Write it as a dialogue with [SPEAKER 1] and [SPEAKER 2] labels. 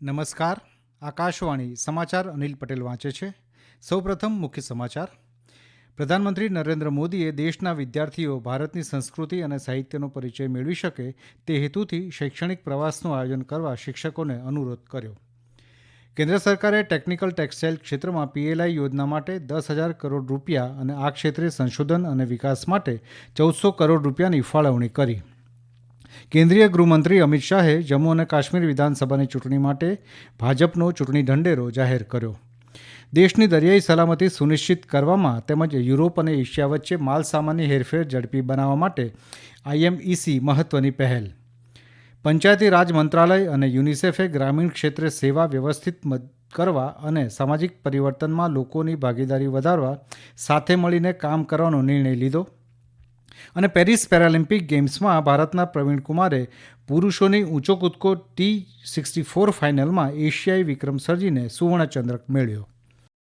[SPEAKER 1] નમસ્કાર. આકાશવાણી સમાચાર અનિલ પટેલ વાંચે છે. સૌપ્રથમ મુખ્ય સમાચાર. પ્રધાનમંત્રી નરેન્દ્ર મોદીએ દેશના વિદ્યાર્થીઓ ભારતની સંસ્કૃતિ અને સાહિત્યનો પરિચય મેળવી શકે તે હેતુથી શૈક્ષણિક પ્રવાસનું આયોજન કરવા શિક્ષકોને અનુરોધ કર્યો. કેન્દ્ર સરકારે ટેકનિકલ ટેક્સટાઇલ ક્ષેત્રમાં પીએલઆઈ યોજના માટે 10,000 કરોડ રૂપિયા અને આ ક્ષેત્રે સંશોધન અને વિકાસ માટે 1,400 કરોડ રૂપિયાની ફાળવણી કરી. કેન્દ્રીય ગૃહમંત્રી અમિત શાહે જમ્મુ અને કાશ્મીર વિધાનસભાની ચૂંટણી માટે ભાજપનો ચૂંટણી ઢંઢેરો જાહેર કર્યો. દેશની દરિયાઈ સલામતી સુનિશ્ચિત કરવામાં તેમજ યુરોપ અને એશિયા વચ્ચે માલસામાનની હેરફેર ઝડપી બનાવવા માટે આઈએમઈસી મહત્વની પહેલ. પંચાયતી રાજ મંત્રાલય અને યુનિસેફે ગ્રામીણ ક્ષેત્રે સેવા વ્યવસ્થિત કરવા અને સામાજિક પરિવર્તનમાં લોકોની ભાગીદારી વધારવા સાથે મળીને કામ કરવાનો નિર્ણય લીધો. અને પેરિસ પેરાલિમ્પિક ગેમ્સમાં ભારતના પ્રવીણ કુમારે પુરુષોની ઊંચો કૂદકો T64 ફાઇનલમાં એશિયાઈ વિક્રમ સર્જીને સુવર્ણચંદ્રક મેળવ્યો.